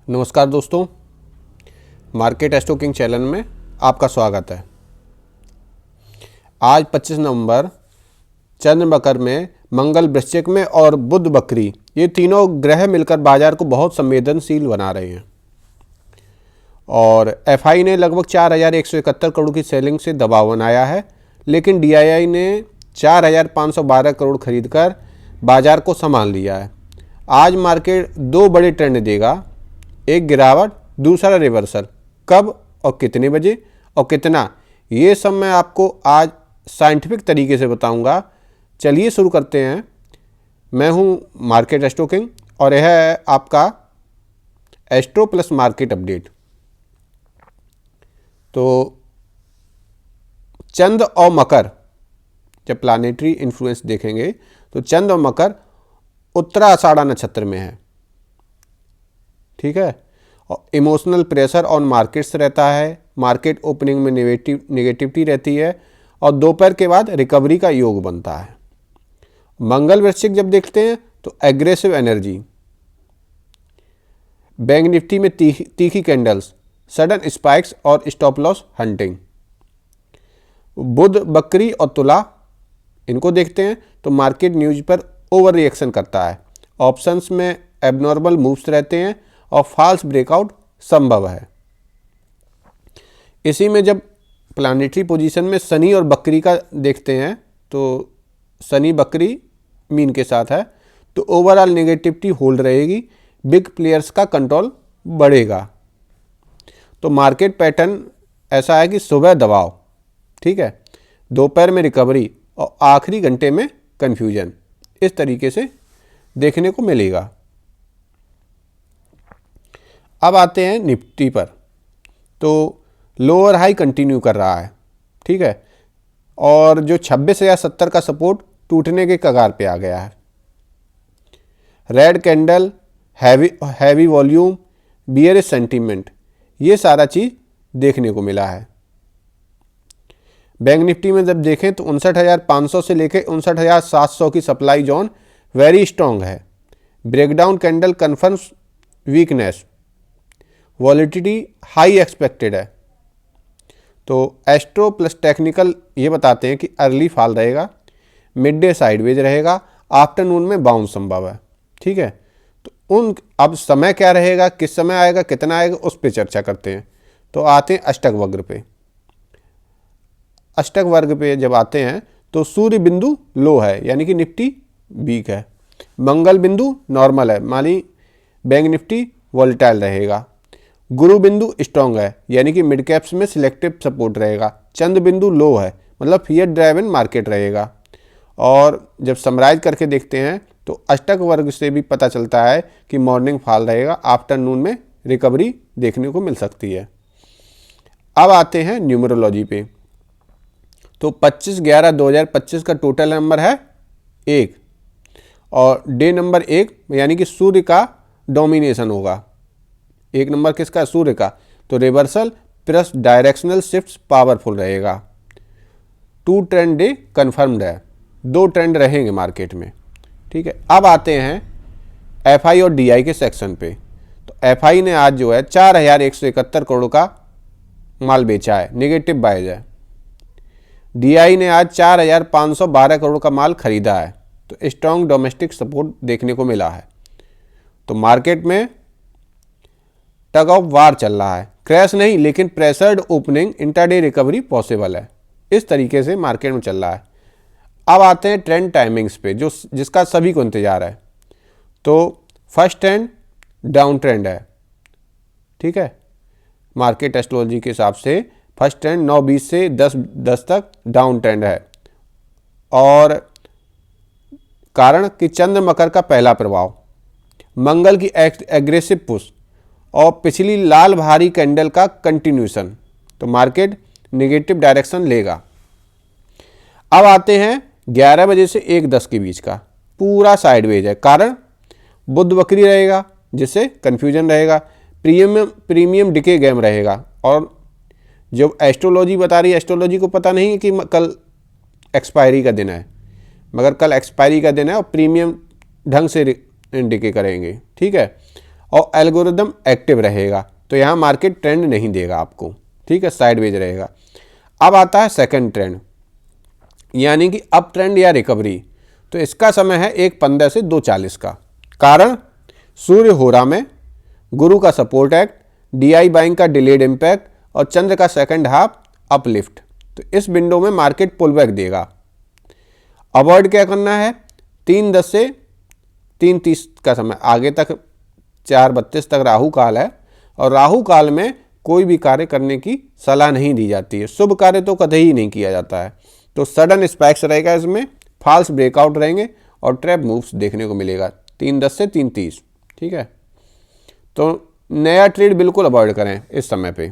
नमस्कार दोस्तों, market stocking channel में आपका स्वागत है। आज 25 नवंबर चंद्र मकर में, मंगल वृश्चिक में और बुध बकरी, ये तीनों ग्रह मिलकर बाजार को बहुत संवेदनशील बना रहे हैं। और एफआई ने लगभग 4,171 करोड़ की सेलिंग से दबाव बनाया है, लेकिन डीआईआई ने 4,512 करोड़ खरीदकर बाजार को संभाल लिया है। आज मार्केट दो बड़े ट्रेंड देगा, एक गिरावट, दूसरा रिवर्सल। कब और कितने बजे और कितना, ये सब मैं आपको आज साइंटिफिक तरीके से बताऊंगा। चलिए शुरू करते हैं। मैं हूं मार्केट स्टॉकिंग और यह है आपका एस्ट्रो प्लस मार्केट अपडेट। तो चंद्र और मकर, जब प्लानेटरी इन्फ्लुएंस देखेंगे तो चंद्र और मकर उत्तरा आषाढ़ा नक्षत्र में है, ठीक है। और इमोशनल प्रेशर ऑन मार्केट्स रहता है, मार्केट ओपनिंग में नेगेटिविटी रहती है और दोपहर के बाद रिकवरी का योग बनता है। मंगल वृश्चिक जब देखते हैं तो एग्रेसिव एनर्जी, बैंक निफ्टी में तीखी कैंडल्स, सडन स्पाइक्स और स्टॉप लॉस हंटिंग। बुध बकरी और तुला, इनको देखते हैं तो मार्केट न्यूज पर ओवर रिएक्शन करता है, ऑप्शंस में एबनॉर्मल मूव्स रहते हैं और फॉल्स ब्रेकआउट संभव है। इसी में जब प्लानिटरी पोजीशन में शनि और बकरी का देखते हैं तो शनि बकरी मीन के साथ है, तो ओवरऑल नेगेटिविटी होल्ड रहेगी, बिग प्लेयर्स का कंट्रोल बढ़ेगा। तो मार्केट पैटर्न ऐसा है कि सुबह दबाव, ठीक है, दोपहर में रिकवरी और आखिरी घंटे में कंफ्यूजन, इस तरीके से देखने को मिलेगा। अब आते हैं निफ्टी पर। तो लोअर हाई कंटिन्यू कर रहा है, ठीक है, और जो 26,070 का सपोर्ट टूटने के कगार पे आ गया है। Red candle, heavy volume, bearish sentiment, ये सारा चीज़ देखने को मिला है। बैंक निफ्टी में जब देखें तो 59,500 से लेकर 59,700 की सप्लाई जोन वेरी स्ट्रॉन्ग है। Breakdown candle confirms weakness, volatility high expected है। तो एस्ट्रो प्लस टेक्निकल ये बताते हैं कि अर्ली फॉल रहेगा, मिड डे साइडवेज रहेगा, आफ्टरनून में बाउंस संभव है, ठीक है। तो अब समय क्या रहेगा, किस समय आएगा, कितना आएगा, उस पर चर्चा करते हैं। तो आते हैं अष्टक वक्र पे। अष्टक वर्ग पे जब आते हैं तो सूर्य बिंदु लो है, यानी कि निफ्टी वीक है। मंगल बिंदु नॉर्मल है, मानी बैंक निफ्टी वॉलेटाइल रहेगा। गुरु बिंदु स्ट्रॉन्ग है, यानी कि मिड कैप्स में सिलेक्टिव सपोर्ट रहेगा। चंद्र बिंदु लो है, मतलब फियर ड्राइवन मार्केट रहेगा। और जब समराइज करके देखते हैं तो अष्टक वर्ग से भी पता चलता है कि मॉर्निंग फॉल रहेगा, आफ्टरनून में रिकवरी देखने को मिल सकती है। अब आते हैं न्यूमरोलॉजी पे। तो 25/11/2025 का टोटल नंबर है 1 और डे नंबर 1, यानी कि सूर्य का डोमिनेशन होगा। 1 नंबर किसका, सूर्य का। तो reversal plus directional shifts powerful रहेगा। 2 ट्रेंड डे कन्फर्म्ड है, 2 ट्रेंड रहेंगे मार्केट में, ठीक है। अब आते हैं एफआई और डीआई के सेक्शन पे। तो एफआई ने आज जो है 4,171 करोड़ का माल बेचा है, नेगेटिव बाइज है। डीआई ने आज 4,512 करोड़ का माल खरीदा है, तो स्ट्रॉन्ग डोमेस्टिक सपोर्ट देखने को मिला है। तो मार्केट में टग ऑफ वार चल रहा है, क्रैश नहीं, लेकिन pressured opening, intraday recovery possible है, इस तरीके से मार्केट में चल रहा है। अब आते हैं ट्रेंड टाइमिंग्स पे, जिसका सभी को इंतजार है। तो फर्स्ट ट्रेंड डाउन ट्रेंड है, ठीक है। मार्केट एस्ट्रोलॉजी के हिसाब से फर्स्ट ट्रेंड 9:20 से 10:10 तक डाउन ट्रेंड है। और कारण कि चंद्र मकर का पहला प्रभाव, मंगल की एग्रेसिव पुश और पिछली लाल भारी कैंडल का कंटिन्यूशन, तो मार्केट नेगेटिव डायरेक्शन लेगा। अब आते हैं 11 बजे से 1:10 के बीच का, पूरा साइडवेज है। कारण बुध बकरी रहेगा, जिससे कंफ्यूजन रहेगा, प्रीमियम डिके गेम रहेगा। और जो एस्ट्रोलॉजी बता रही है, एस्ट्रोलॉजी को पता नहीं है कि कल एक्सपायरी का दिन है, मगर कल एक्सपायरी का दिन है और प्रीमियम ढंग से डिके करेंगे, ठीक है। और एल्गोरिदम एक्टिव रहेगा, तो यहाँ मार्केट ट्रेंड नहीं देगा आपको, ठीक है, साइडवेज रहेगा। अब आता है सेकंड ट्रेंड, यानी कि अप ट्रेंड या रिकवरी। तो इसका समय है 1:15 से 2:40 का। कारण सूर्य होरा में, गुरु का सपोर्ट एक्ट, DI बाइंग का डिलेड इम्पैक्ट और चंद्र का सेकंड हाफ अपलिफ्ट। तो इस विंडो में मार्केट पुल बैक देगा। अवॉइड क्या करना है, 3:10 से 3:30 का समय आगे तक, 4:32 तक राहु काल है और राहु काल में कोई भी कार्य करने की सलाह नहीं दी जाती है। शुभ कार्य तो कतई ही नहीं किया जाता है। तो सडन स्पाइक्स रहेगा इसमें, फॉल्स ब्रेकआउट रहेंगे और ट्रैप मूव्स देखने को मिलेगा 3:10 से 3:30, ठीक है। तो नया ट्रेड बिल्कुल अवॉइड करें इस समय पे।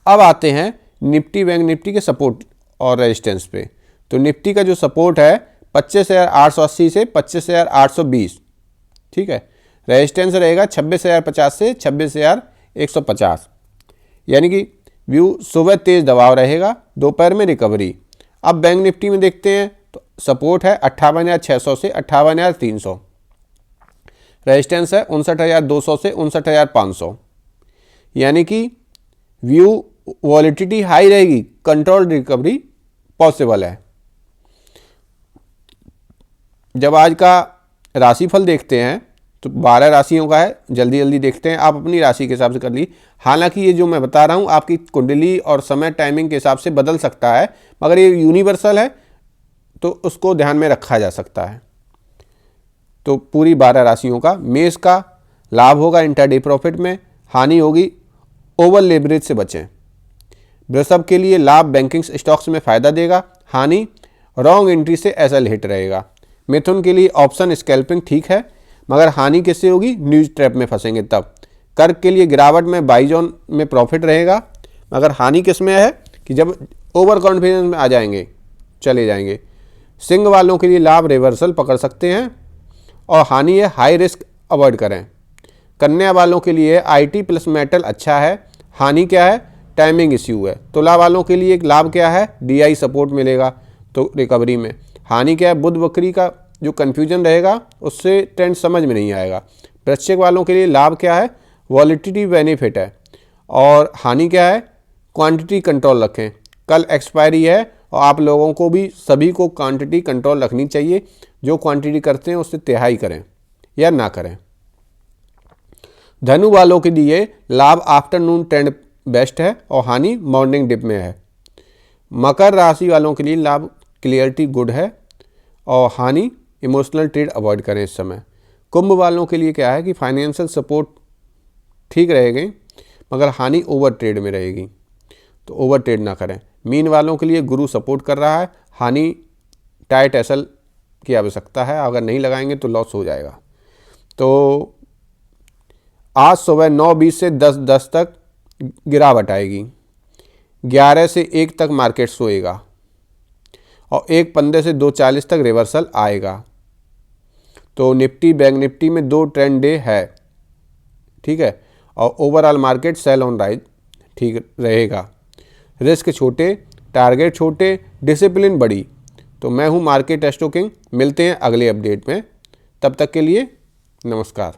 अब आते हैं निफ्टी बैंक निफ्टी के सपोर्ट और रेजिस्टेंस पे। तो निफ्टी का जो सपोर्ट है 25,880 से 25,820, ठीक है। रेजिस्टेंस रहेगा 26,050 से 26,150, यानी कि व्यू सुबह तेज दबाव रहेगा, दोपहर में रिकवरी। अब बैंक निफ्टी में देखते हैं तो सपोर्ट है 58,600 से 58,300, रेजिस्टेंस है 59,200 से 59,500, यानी कि व्यू वॉलिटिलिटी हाई रहेगी, कंट्रोल रिकवरी पॉसिबल है। जब आज का राशिफल देखते हैं तो 12 राशियों का है, जल्दी जल्दी देखते हैं, आप अपनी राशि के हिसाब से कर ली। हालांकि ये जो मैं बता रहा हूँ आपकी कुंडली और समय टाइमिंग के हिसाब से बदल सकता है, मगर ये यूनिवर्सल है तो उसको ध्यान में रखा जा सकता है। तो पूरी 12 राशियों का, मेष का लाभ होगा इंट्राडे प्रॉफिट में, हानि होगी ओवर लेवरेज से बचें। वृषभ के लिए लाभ बैंकिंग स्टॉक्स में फ़ायदा देगा, हानि रॉन्ग एंट्री से एसएल हिट रहेगा। मिथुन के लिए ऑप्शन स्कैल्पिंग ठीक है, मगर हानि किससे होगी, न्यूज ट्रैप में फंसेंगे तब। कर्क के लिए गिरावट में बाई जोन में प्रॉफिट रहेगा, मगर हानि किस में है कि जब ओवर कॉन्फिडेंस में आ जाएंगे, चले जाएंगे। सिंह वालों के लिए लाभ रिवर्सल पकड़ सकते हैं और हानि है हाई रिस्क अवॉइड करें। कन्या वालों के लिए IT प्लस मेटल अच्छा है, हानि क्या है, टाइमिंग इश्यू है। तुला वालों के लिए एक लाभ क्या है, DI सपोर्ट मिलेगा तो रिकवरी में। हानि क्या है, बुध बकरी का जो कन्फ्यूजन रहेगा उससे ट्रेंड समझ में नहीं आएगा। वृश्चिक वालों के लिए लाभ क्या है, वॉलिटिलिटी बेनिफिट है और हानि क्या है, क्वांटिटी कंट्रोल रखें। कल एक्सपायरी है और आप लोगों को भी सभी को क्वांटिटी कंट्रोल रखनी चाहिए। जो क्वांटिटी करते हैं उससे तिहाई करें या ना करें। धनु वालों के लिए लाभ आफ्टरनून ट्रेंड बेस्ट है और हानि मॉर्निंग डिप में है। मकर राशि वालों के लिए लाभ क्लियरिटी गुड है और हानि इमोशनल ट्रेड अवॉइड करें इस समय। कुंभ वालों के लिए क्या है कि फाइनेंशियल सपोर्ट ठीक रहेगी, मगर हानि ओवर ट्रेड में रहेगी, तो ओवर ट्रेड ना करें। मीन वालों के लिए गुरु सपोर्ट कर रहा है, हानि टाइट एसएल की आवश्यकता है, अगर नहीं लगाएंगे तो लॉस हो जाएगा। तो आज सुबह 9:20 से 10:10 तक गिरावट आएगी, 11 से 1 तक मार्केट सोएगा और 1:15 से 2:40 तक रिवर्सल आएगा। तो निफ्टी बैंक निफ्टी में 2 ट्रेंड डे है, ठीक है, और overall market sale on rise ठीक रहेगा। रिस्क छोटे, टारगेट छोटे, डिसिप्लिन बड़ी। तो मैं हूं मार्केट एस्ट्रो किंग, मिलते हैं अगले अपडेट में, तब तक के लिए नमस्कार।